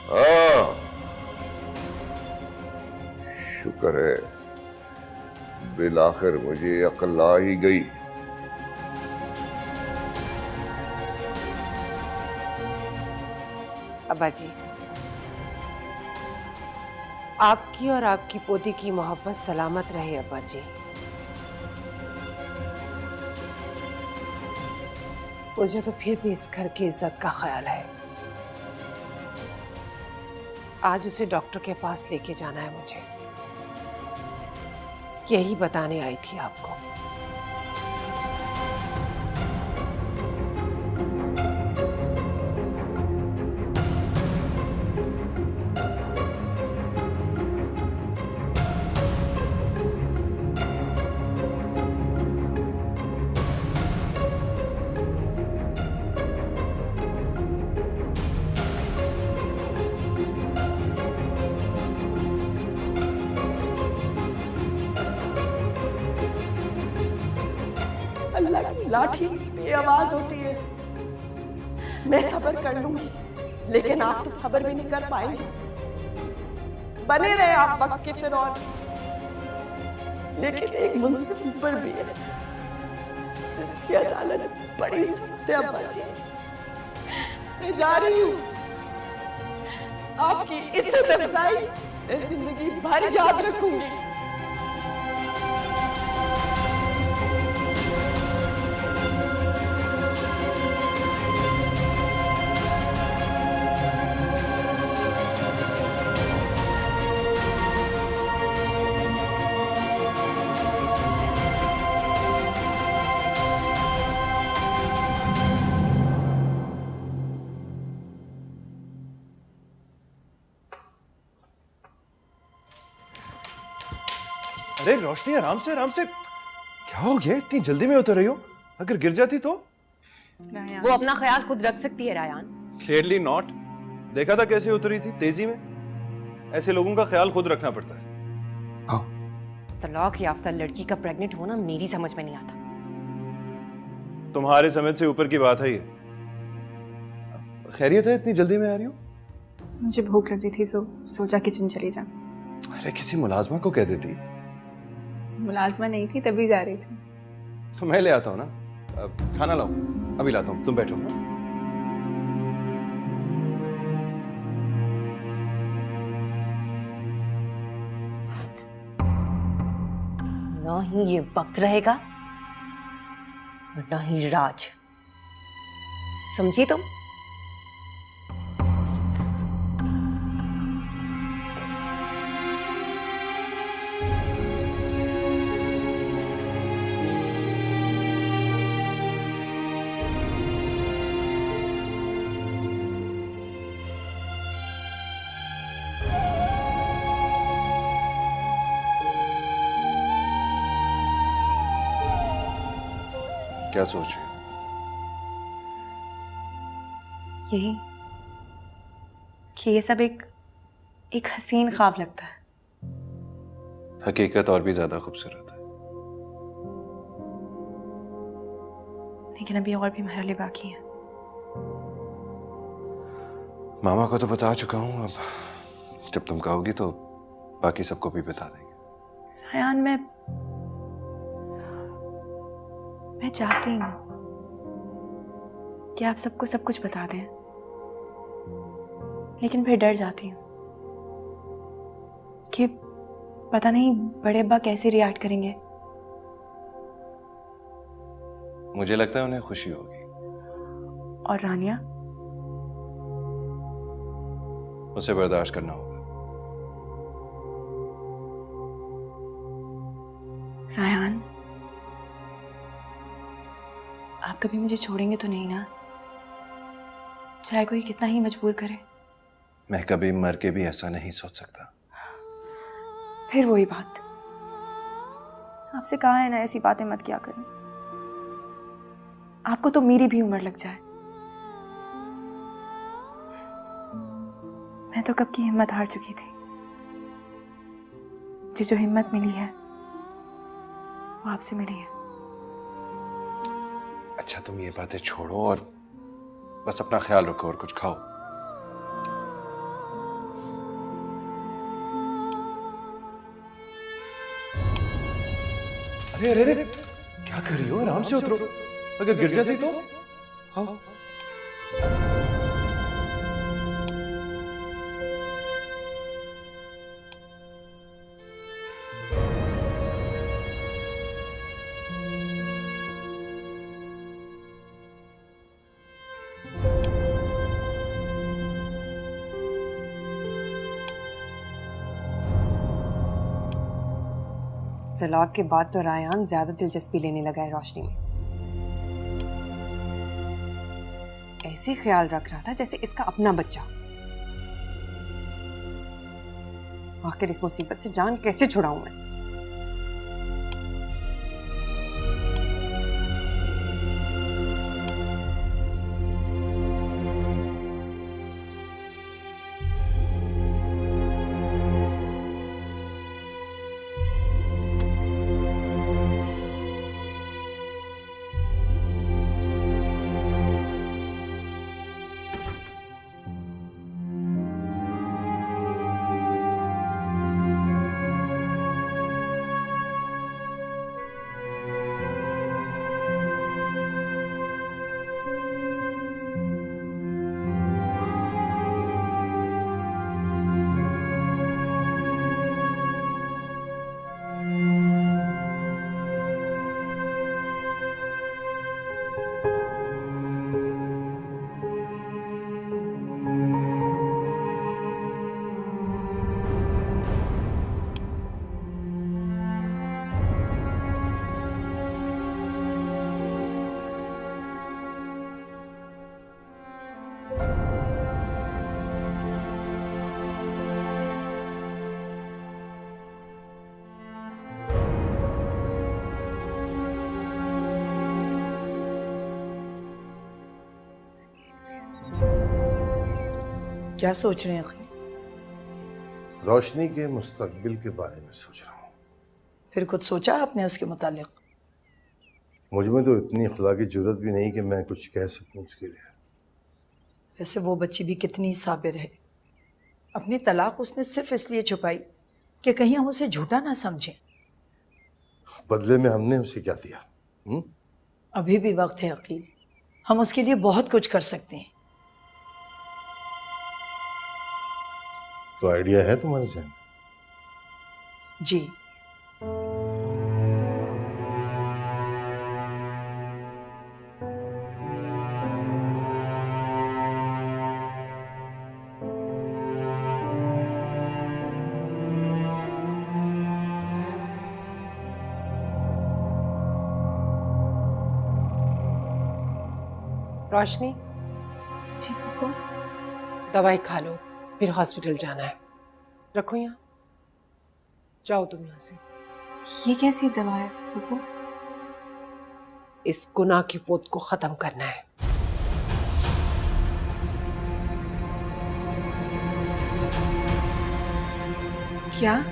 हाँ, शुक्र है बिल आखिर मुझे अकल आ ही गई। अब्बा जी, आपकी और आपकी पोती की मोहब्बत सलामत रहे अब्बा जी। मुझे तो फिर भी इस घर की इज्जत का ख्याल है। आज उसे डॉक्टर के पास लेके जाना है मुझे। यही बताने आई थी आपको। अल्लाह की लाठी बेआवाज होती है। मैं सब्र कर लूंगी, लेकिन आप तो सब्र भी नहीं कर पाएंगे। बने रहे आप वक्त के फिरौन, लेकिन एक मुंसिफ ऊपर भी है जिसकी अदालत बड़ी सख्त है। अब्बा जी, मैं जा रही हूँ। आपकी इज्जत अफजाई मैं जिंदगी भर याद रखूंगी। अरे रोशनी, आराम से आराम से। क्या हो गया, इतनी जल्दी में उतर रही हो? अगर गिर जाती तो? वो अपना ख्याल खुद रख सकती है रायान। Clearly not. देखा था कैसे उतरी थी, तेजी में। ऐसे लोगों का ख्याल खुद रखना पड़ता है। तलाक याफ्ता लड़की का प्रेग्नेंट होना मेरी समझ में नहीं आता। तुम्हारे समझ से ऊपर की बात है ये। खैरियत है, इतनी जल्दी में आ रही हो? मुझे भूख लग रही थी तो सोचा किचन चली जा। अरे किसी मुलाजमा को कह देती। मुलाजमा नहीं थी तभी जा रही थी। तो मैं ले आता हूँ ना। खाना लाओ, अभी लाता हूँ, तुम बैठो। ना ही ये वक्त रहेगा और ना ही राज। समझी तुम? क्या सोच रही हो? यही कि ये सब एक हसीन ख्वाब लगता है। हकीकत और भी ज्यादा खूबसूरत है। लेकिन अभी और भी मरहले बाकी हैं। मामा को तो बता चुका हूँ, अब जब तुम कहोगी तो बाकी सबको भी बता देंगे। रायान, मैं चाहती हूँ कि आप सबको सब कुछ बता दें, लेकिन फिर डर जाती हूँ कि पता नहीं बड़े अब्बा कैसे रिएक्ट करेंगे। मुझे लगता है उन्हें खुशी होगी। और रानिया? उसे बर्दाश्त करना होगा। रायान, आप कभी मुझे छोड़ेंगे तो नहीं ना? चाहे कोई कितना ही मजबूर करे। मैं कभी मर के भी ऐसा नहीं सोच सकता। फिर वही बात, आपसे कहा है ना ऐसी बातें मत किया करें। आपको तो मेरी भी उम्र लग जाए। मैं तो कब की हिम्मत हार चुकी थी। जो हिम्मत मिली है वो आपसे मिली है। अच्छा, तुम ये बातें छोड़ो और बस अपना ख्याल रखो और कुछ खाओ। अरे अरे अरे, क्या कर रही हो? आराम से उतरो, अगर गिर जाती तो? आओ। तलाक के बाद तो रायान ज्यादा दिलचस्पी लेने लगा है रोशनी में। ऐसे ख्याल रख रहा था जैसे इसका अपना बच्चा। आखिर इस मुसीबत से जान कैसे छुड़ाऊं मैं? क्या सोच रहे हैं अखी? रोशनी के मुस्तकबिल के बारे में सोच रहा हूँ। फिर कुछ सोचा आपने उसके मुतालिक? मुझ में तो इतनी खुदा की जरूरत भी नहीं कि मैं कुछ कह सकूँ उसके लिए। वैसे वो बच्ची भी कितनी साबिर है। अपनी तलाक उसने सिर्फ इसलिए छुपाई कि कहीं हम उसे झूठा ना समझें। बदले में हमने उसे क्या दिया? अभी भी वक्त है अकील, हम उसके लिए बहुत कुछ कर सकते हैं। तो आइडिया है तुम्हारे जहन? जी। रोशनी, जी पप्पू। दवाई खा लो, फिर हॉस्पिटल जाना है। रखो यहाँ, जाओ तुम यहाँ से। ये कैसी दवा है पप्पू? इस गुनाह की पोत को खत्म करना है। क्या?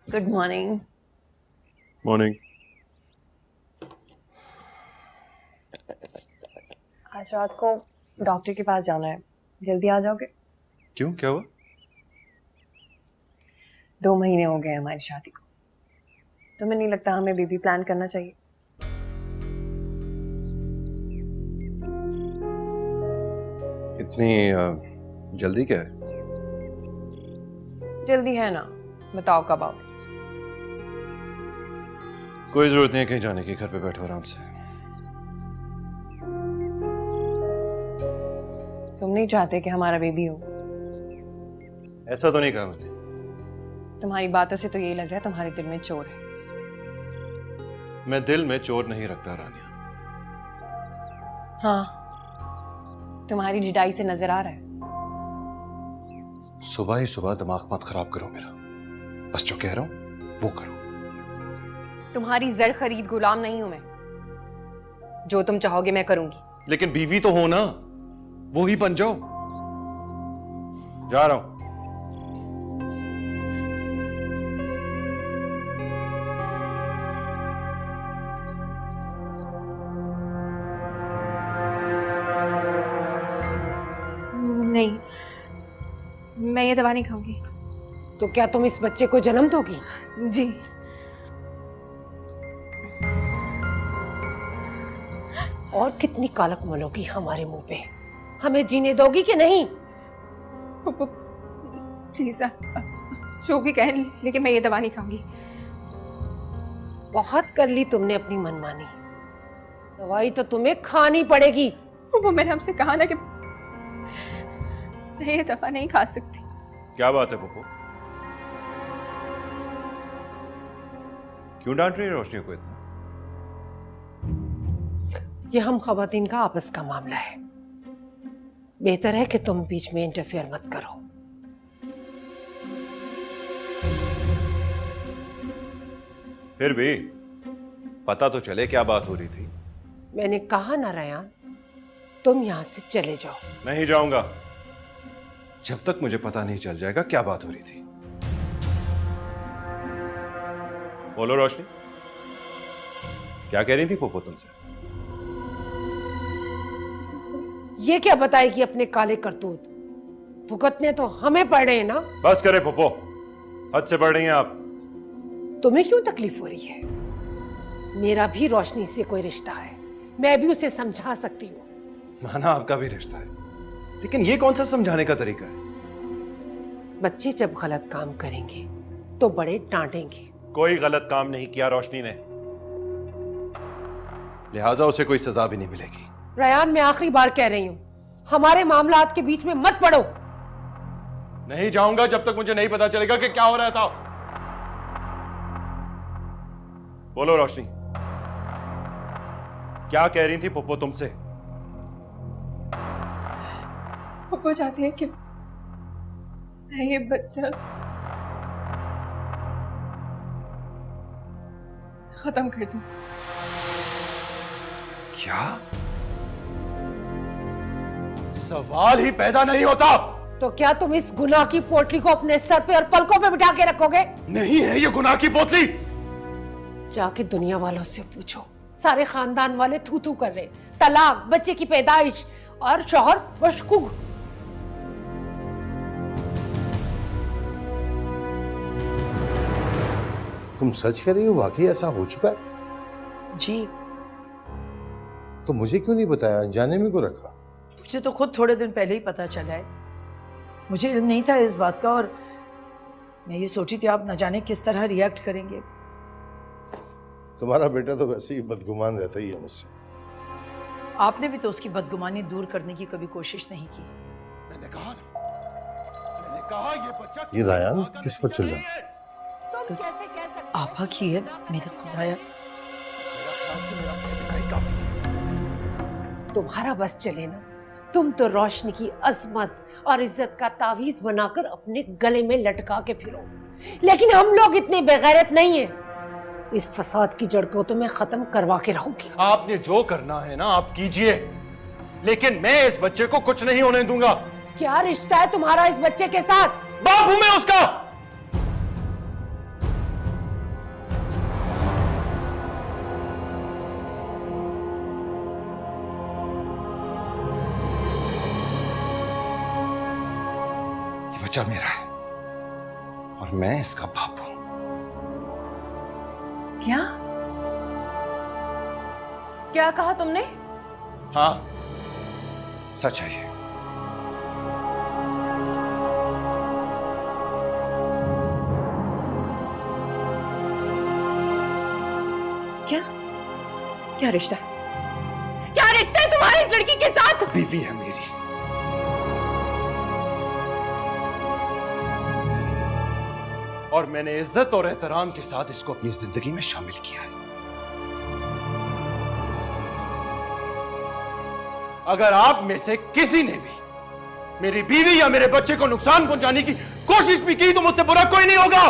Good morning. मॉर्निंग। आज रात को डॉक्टर के पास जाना है, जल्दी आ जाओगे? क्यों, क्या हुआ? 2 महीने हो गए हमारी शादी को। तुम्हें नहीं लगता हमें बेबी प्लान करना चाहिए? इतनी जल्दी क्या है? जल्दी है ना, बताओ कब आओगे? कोई जरूरत नहीं है कहीं जाने की, घर पे बैठो आराम से। तुम नहीं चाहते कि हमारा बेबी हो? ऐसा तो नहीं कहा मैंने। तुम्हारी बातों से तो यही लग रहा है तुम्हारे दिल में चोर है। मैं दिल में चोर नहीं रखता रानिया। हाँ, तुम्हारी जिडाई से नजर आ रहा है। सुबह ही सुबह दिमाग मत खराब करो मेरा, बस जो कह रहा हूं वो करो। तुम्हारी जर खरीद गुलाम नहीं हूं मैं। जो तुम चाहोगे मैं करूंगी। लेकिन बीवी तो हो ना, वो ही बन जाओ। जा रहा हूं। मैं ये दवा नहीं खाऊंगी। तो क्या तुम इस बच्चे को जन्म दोगी? जी। और कितनी कालक मलोगी हमारे मुंह पे? हमें जीने दोगी कि नहीं? प्लीज जो भी कहें, लेकिन मैं ये दवा नहीं खाऊंगी। बहुत कर ली तुमने अपनी मनमानी। दवाई तो तुम्हें खानी पड़ेगी। वो मैंने हमसे कहा ना कि मैं ये दवा नहीं खा सकती। क्या बात है पप्पू? क्यों डांट रही है रोशनी को इतना? ये हम खवातीन का आपस का मामला है। बेहतर है कि तुम बीच में इंटरफेयर मत करो। फिर भी पता तो चले क्या बात हो रही थी। मैंने कहा ना रयान, तुम यहां से चले जाओ। नहीं जाऊंगा जब तक मुझे पता नहीं चल जाएगा क्या बात हो रही थी। बोलो रोशनी, क्या कह रही थी पोपो तुमसे? ये क्या बताएगी अपने काले करतूत? भुगतने तो हमें पड़ रहे हैं ना। बस करे पोपो, हद से बढ़ रही हैं आप। तुम्हें क्यों तकलीफ हो रही है? मेरा भी रोशनी से कोई रिश्ता है, मैं भी उसे समझा सकती हूँ। माना आपका भी रिश्ता है, लेकिन ये कौन सा समझाने का तरीका है? बच्चे जब गलत काम करेंगे तो बड़े डांटेंगे। कोई गलत काम नहीं किया रोशनी ने, लिहाजा उसे कोई सजा भी नहीं मिलेगी। रयान, मैं आखिरी बार कह रही हूँ, हमारे मामलात के बीच में मत पड़ो। नहीं जाऊंगा जब तक मुझे नहीं पता चलेगा कि क्या हो रहा था। बोलो रोशनी, क्या कह रही थी पप्पो तुमसे? पप्पू चाहती है कि मैं ये बच्चा खत्म कर दूं। क्या? सवाल ही पैदा नहीं होता। तो क्या तुम इस गुनाह की पोटली को अपने सर पे और पलकों पे बिठा के रखोगे? नहीं है ये गुनाह की पोतली। जाके दुनिया वालों से पूछो, सारे खानदान वाले थू थू कर रहे, तलाक, बच्चे की पैदाइश और शौहर मशकूक। तुम सच कह रही हो? वाकई ऐसा हो चुका है? जी, तो मुझे क्यों नहीं बताया? जाने में क्यों रखा? मुझे तो खुद थोड़े दिन पहले ही पता चला है। मुझे इल्म नहीं था इस बात का, और मैं ये सोची थी आप न जाने किस तरह रिएक्ट करेंगे। तुम्हारा बेटा तो वैसे ही बदगुमान रहता ही है मुझसे। आपने भी तो उसकी बदगुमानी दूर करने की कभी कोशिश नहीं की। मैंने कहा ये बच्चा ये रायान किस पर चल रहा है? तुम कैसे कह सकते? आपा की है, मेरे खुदाया। तुम्हारा बस चले ना, तुम तो रोशनी की अजमत और इज्जत का तावीज बनाकर अपने गले में लटका के फिरो, लेकिन हम लोग इतने बेगैरत नहीं हैं। इस फसाद की जड़ को तो मैं खत्म करवा के रहूंगी। आपने जो करना है ना आप कीजिए, लेकिन मैं इस बच्चे को कुछ नहीं होने दूंगा। क्या रिश्ता है तुम्हारा इस बच्चे के साथ? बाप हूं मैं उसका। ये बच्चा मेरा है और मैं इसका बाप हूं। क्या क्या कहा तुमने? हाँ, सच है ये। क्या क्या रिश्ता है? क्या रिश्ता है तुम्हारे इस लड़की के साथ? बीवी है मेरी। और मैंने इज्जत और एहतराम के साथ इसको अपनी जिंदगी में शामिल किया है। अगर आप में से किसी ने भी मेरी बीवी या मेरे बच्चे को नुकसान पहुंचाने की कोशिश भी की तो मुझसे बुरा कोई नहीं होगा।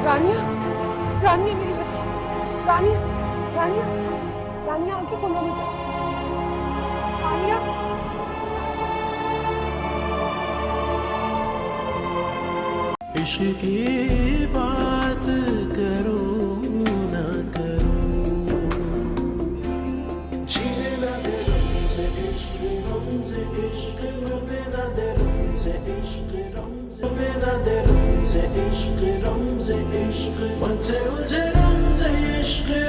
रानिया, रानिया मेरी बच्ची, रानिया, रानिया, रानिया आंखें खोलो बेटा। आलिया इश्क की बात करो ना करो जीने ना दे रमज़े इश्क रमज़े ना दे रमज़े इश्क रमज़े ना दे रमज़े इश्क रमज़े मन से उलझे रमज़े इश्क